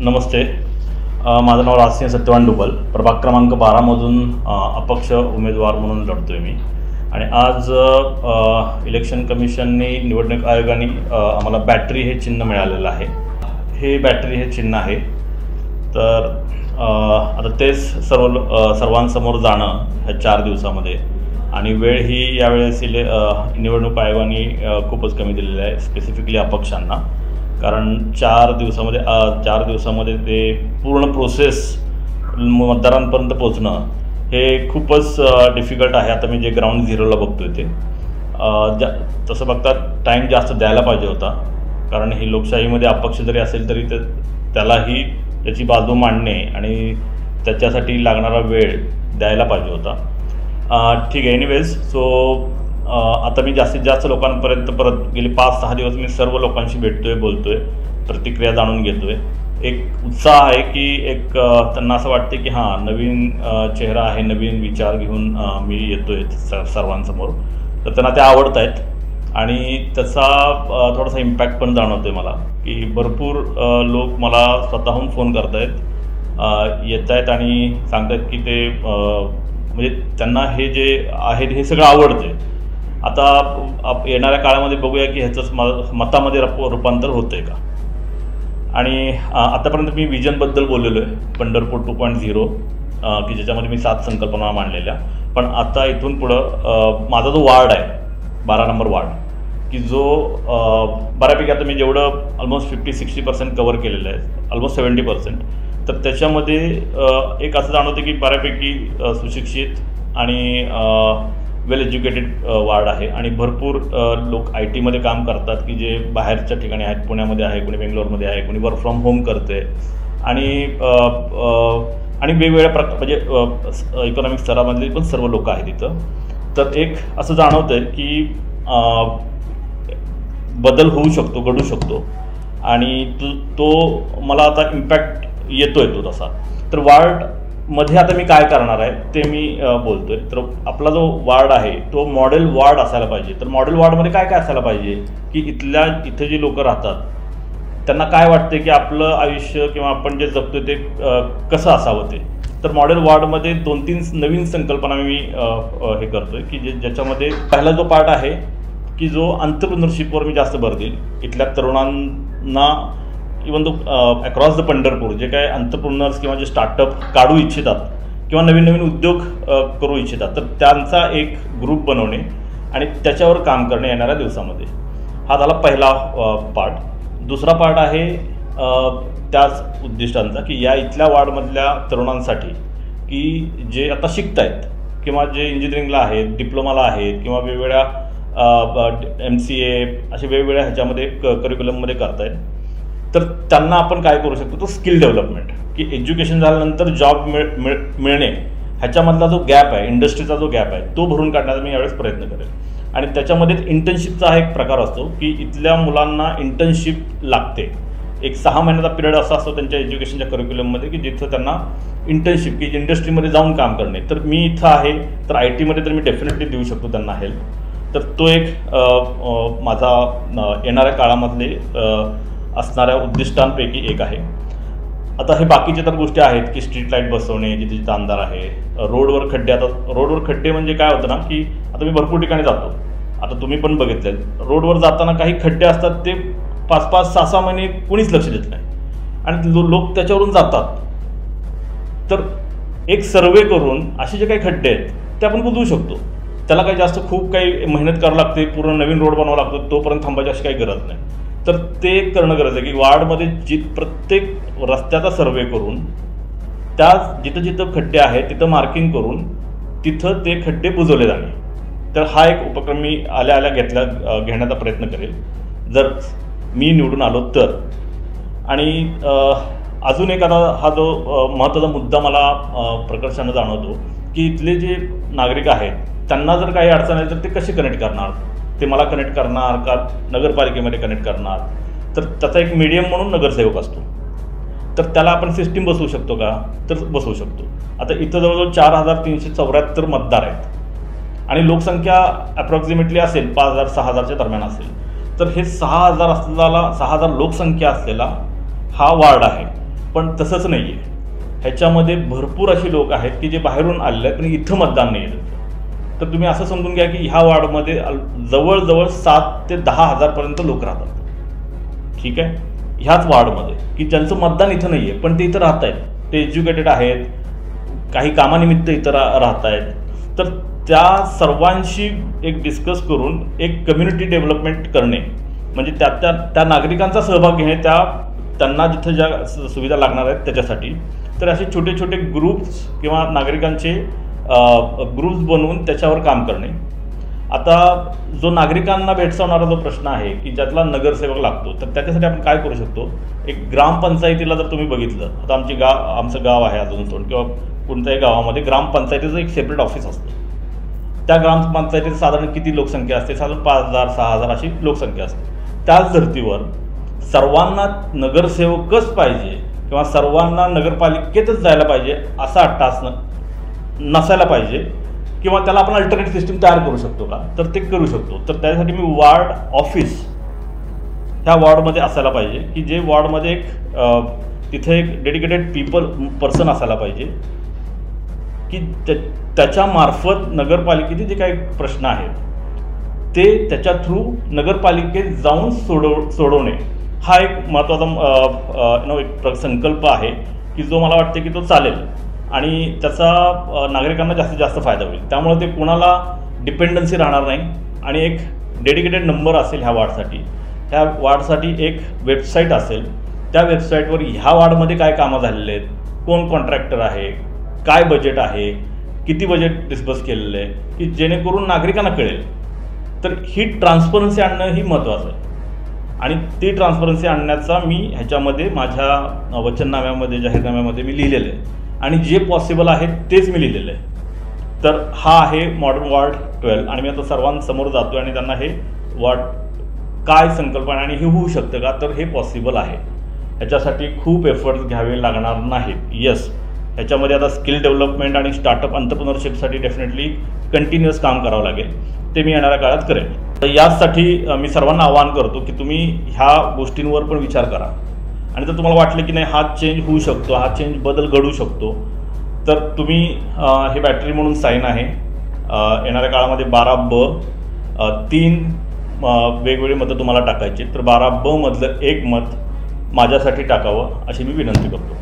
नमस्ते. माझं नाव राजसिंह सत्यवान डुबल, प्रभाग क्रमांक 12 मधून अपक्ष उमेदवार म्हणून लढतोय मी. आणि आज इलेक्शन कमिशनने, निवडणूक आयोगाने आम्हाला बॅटरी हे चिन्ह मिळालेलं आहे. हे बॅटरी हे चिन्ह आहे. तर आता तेच सर्वांसमोर जाणं ह्या 4 दिवसामध्ये, आणि वेळ ही यावेळेस निवडणूक आयोगाने खूपच कमी दिलेली आहे, स्पेसिफिकली अपक्षांना. कारण 4 दिवसामध्ये ते पूर्ण प्रोसेस मतदारांपर्यंत पोचणं हे खूपच डिफिकल्ट आहे. आता मी जे ग्राउंड झिरोला बघतोय ते तसं बघता टाईम जास्त द्यायला पाहिजे होता. कारण ही लोकशाहीमध्ये अपक्ष जरी असेल तरी त्यालाही त्याची बाजू मांडणे आणि त्याच्यासाठी लागणारा वेळ द्यायला पाहिजे होता. ठीक आहे. एनिवेज, सो आता मी जास्तीत जास्त लोकांपर्यंत परत गेली 5-6 दिवस मी सर्व लोकांशी भेटतोय, बोलतोय, प्रतिक्रिया जाणून घेतोय. एक उत्साह आहे की त्यांना असं वाटते की हां, नवीन चेहरा आहे, नवीन विचार घेऊन मी येतोय सर्वांसमोर. तर त्यांना ते आवडत आहेत आणि त्याचा थोडासा इम्पॅक्ट पण जाणवतोय मला, की भरपूर लोक मला स्वतःहून फोन करत आहेत, येत आहेत आणि सांगत आहेत की ते म्हणजे त्यांना हे जे आहे हे सगळं आवडतंय. आता येणाऱ्या काळामध्ये बघूया की ह्याचं मतामध्ये रूपांतर होतं आहे का. आणि आतापर्यंत मी विजनबद्दल बोललेलो आहे, पंढरपूर 2.0, की ज्याच्यामध्ये मी 7 संकल्पना मांडलेल्या. पण आता इथून पुढं माझा जो वार्ड आहे, 12 नंबर वार्ड, की जो बऱ्यापैकी आता मी जेवढं ऑलमोस्ट 50-60% कव्हर केलेलं आहे, ऑलमोस्ट 70%. तर त्याच्यामध्ये एक असं जाणवतं की बऱ्यापैकी सुशिक्षित आणि वेल एज्युकेटेड वार्ड आहे. आणि भरपूर लोक IT मध्ये काम करतात, की जे बाहेरच्या ठिकाणी आहेत, पुण्यामध्ये आहे, कोणी बेंगलोरमध्ये आहे, कोणी वर्क फ्रॉम होम करते. आणि वेगवेगळ्या म्हणजे इकॉनॉमिक स्तरामधले पण सर्व लोक आहेत तिथं. तर एक असं जाणवतं आहे की बदल होऊ शकतो, घडू शकतो. आणि तो मला आता इम्पॅक्ट येतोय तो तसा. तर वार्डमध्ये आता मी काय करणार आहे ते मी बोलतोय. तर आपला जो वार्ड आहे तो मॉडेल वार्ड असायला पाहिजे. तर मॉडेल वार्डमध्ये काय काय असायला पाहिजे, की इथे जे लोक राहतात त्यांना काय वाटते की आपलं आयुष्य किंवा आपण जे जगतोय ते कसं असावं ते. तर मॉडेल वार्डमध्ये 2-3 नवीन संकल्पना मी हे करतोय, की ज्याच्यामध्ये पहिला जो पार्ट आहे की जो एंटरप्रेन्योरशिपवर मी जास्त भर देईल. इथल्या तरुणांना इवन अक्रॉस द पंढरपूर जे काय एंटरप्रेन्योर्स किंवा जे स्टार्टअप काढू इच्छितात किंवा नवीन नवीन उद्योग करू इच्छितात, तर त्यांचा एक ग्रुप बनवणे आणि त्याच्यावर काम करणे येणाऱ्या दिवसामध्ये. हा झाला पहिला पार्ट. दुसरा पार्ट आहे त्याच उद्दिष्टांचा, की या इथल्या वार्डमधल्या तरुणांसाठी, की जे आता शिकत आहेत किंवा जे इंजिनिअरिंगला आहेत, डिप्लोमाला आहेत किंवा वेगवेगळ्या MCA असे वेगवेगळ्या ह्याच्यामध्ये करिक्युलममध्ये करतायत, तर त्यांना आपण काय करू शकतो, तो स्किल डेव्हलपमेंट, की एज्युकेशन झाल्यानंतर जॉब मिळणे ह्याच्यामधला जो गॅप आहे, इंडस्ट्रीचा जो गॅप आहे, तो भरून काढण्याचा मी यावेळेस प्रयत्न करेन. आणि त्याच्यामध्येच इंटर्नशिपचा एक प्रकार असतो, की इथल्या मुलांना इंटर्नशिप लागते. एक 6 महिन्याचा पिरियड असा असतो त्यांच्या एज्युकेशनच्या करिक्युलममध्ये, की जिथं त्यांना इंटर्नशिप, की इंडस्ट्रीमध्ये जाऊन काम करणे. तर मी इथं आहे, तर IT मध्ये तर मी डेफिनेटली देऊ शकतो त्यांना हेल्प. तर तो एक माझा येणाऱ्या काळामधले असणाऱ्या उद्दिष्टांपैकी एक आहे. आता हे बाकीच्या तर गोष्टी आहेत, की स्ट्रीट लाईट बसवणे जिथे जिथे अंधार आहे, रोडवर खड्डे. आता रोडवर खड्डे म्हणजे काय होतं ना, की आता मी भरपूर ठिकाणी जातो, आता तुम्ही पण बघितले, रोडवर जाताना काही खड्डे असतात, ते 5-5, 6-6 महिने कोणीच लक्ष देत नाही आणि लोक त्याच्यावरून जातात. तर एक सर्वे करून असे जे काही खड्डे आहेत ते आपण बुजवू शकतो. त्याला काही जास्त खूप काही मेहनत करावं लागते, पूर्ण नवीन रोड बनवावा लागतो, तोपर्यंत थांबायची अशी काही गरज नाही. तर ते करणं गरज आहे, की वार्डमध्ये प्रत्येक रस्त्याचा सर्वे करून त्या जिथं जिथं खड्डे आहेत तिथं मार्किंग करून तिथं ते खड्डे बुजवले जाणे. तर हा एक उपक्रम मी आल्या घेण्याचा प्रयत्न करेल जर मी निवडून आलो तर. आणि अजून एक आता हा जो महत्त्वाचा मुद्दा मला प्रकर्षानं जाणवतो, की इथले जे नागरिक आहेत त्यांना जर काही अडचण आली तर ते कसे कनेक्ट करणार, ते मला कनेक्ट करणार का नगरपालिकेमध्ये कनेक्ट करणार. तर त्याचा एक मीडियम म्हणून नगरसेवक असतो. तर त्याला आपण सिस्टीम बसवू शकतो का, तर बसवू शकतो. आता इथं जवळजवळ 4374 मतदार आहेत आणि लोकसंख्या अप्रॉक्सिमेटली असेल 5000-6000च्या दरम्यान असेल. तर हे 6000 लोकसंख्या असलेला हा वार्ड आहे. पण तसंच नाही आहे. ह्याच्यामध्ये भरपूर अशी लोक आहेत की जे बाहेरून आलेले आहेत पण इथं मतदान नाही आहे. तर तुम्ही असं समजून घ्या की ह्या वॉर्डमध्ये जवळजवळ 7 ते 10 हजारपर्यंत लोक राहतात. ठीक आहे, ह्याच वॉर्डमध्ये की ज्यांचं मतदान इथं नाही आहे पण ते इथं राहत आहेत, ते एज्युकेटेड आहेत, काही कामानिमित्त इथं राहत आहेत. तर त्या सर्वांशी एक डिस्कस करून एक कम्युनिटी डेव्हलपमेंट करणे, म्हणजे त्या नागरिकांचा सहभाग घेणे, त्यांना जिथं ज्या सुविधा लागणार आहेत त्याच्यासाठी. तर असे छोटे छोटे ग्रुप्स किंवा नागरिकांचे ग्रुप्स बनवून त्याच्यावर काम करणे. आता जो नागरिकांना भेडसावणारा जो प्रश्न आहे की ज्यातला नगरसेवक लागतो, तर त्याच्यासाठी आपण काय करू शकतो. एक ग्रामपंचायतीला जर तुम्ही बघितलं, आता आमचं गाव आहे अजून किंवा कोणत्याही गावामध्ये ग्रामपंचायतीचं एक सेपरेट ऑफिस असतं. त्या ग्रामपंचायतीत साधारण किती लोकसंख्या असते, साधारण 5,000 6,000 अशी लोकसंख्या असते. त्याच धर्तीवर सर्वांना नगरसेवकच पाहिजे किंवा सर्वांना नगरपालिकेतच जायला पाहिजे असा अट्टास नसायला पाहिजे, किंवा त्याला आपण अल्टरनेट सिस्टीम तयार करू शकतो का, तर ते करू शकतो. तर त्यासाठी मी वार्ड ऑफिस ह्या वॉर्डमध्ये असायला पाहिजे की जे वॉर्डमध्ये तिथे एक डेडिकेटेड पर्सन असायला पाहिजे की त्याच्यामार्फत नगरपालिकेचे जे काही प्रश्न आहेत ते त्याच्या थ्रू नगरपालिकेत जाऊन सोडवणे हा एक महत्त्वाचा एक संकल्प आहे की जो मला वाटते की तो चालेल आणि त्याचा नागरिकांना जास्तीत जास्त फायदा होईल. त्यामुळे ते कोणाला डिपेंडन्सी राहणार नाही आणि एक डेडिकेटेड नंबर असेल ह्या वॉर्डसाठी एक वेबसाईट असेल. त्या वेबसाईटवर ह्या वॉर्डमध्ये काय कामं झालेले आहेत, कोण कॉन्ट्रॅक्टर आहे, काय बजेट आहे, किती बजेट डिस्बर्स केलेलं आहे, की जेणेकरून नागरिकांना कळेल. तर ही ट्रान्सपरन्सी आणणं ही महत्त्वाचं आहे आणि ती ट्रान्सपरन्सी आणण्याचा मी ह्याच्यामध्ये माझ्या वचननाम्यामध्ये जाहीरनाम्यामध्ये मी लिहिलेलं आहे आणि जे पॉसिबल आहे तेच मी लिहिलेलं आहे. तर हा आहे मॉडर्न वॉर्ड 12 आणि मी आता सर्वांसमोर जातो आणि त्यांना हे वॉर्ड काय संकल्पना आणि हे होऊ शकतं का, तर हे पॉसिबल आहे. ह्याच्यासाठी खूप एफर्ट्स घ्यावे लागणार नाहीत. येस, ह्याच्यामध्ये आता स्किल डेव्हलपमेंट आणि स्टार्टअप एंटरप्रेन्योरशिपसाठी डेफिनेटली कंटिन्युअस काम करावं लागेल. ते मी येणाऱ्या काळात करेन. तर याचसाठी मी सर्वांना आवाहन करतो की तुम्ही ह्या गोष्टींवर पण विचार करा आणि जर तुम्हाला वाटलं की नाही हा चेंज होऊ शकतो, हा चेंज बदल घडू शकतो, तर तुम्ही हे बॅटरी म्हणून साईन आहे. येणाऱ्या काळामध्ये 12B 3 वेगवेगळी मतं तुम्हाला टाकायची. तर 12B मधलं एक मत माझ्यासाठी टाकावं अशी मी विनंती करतो.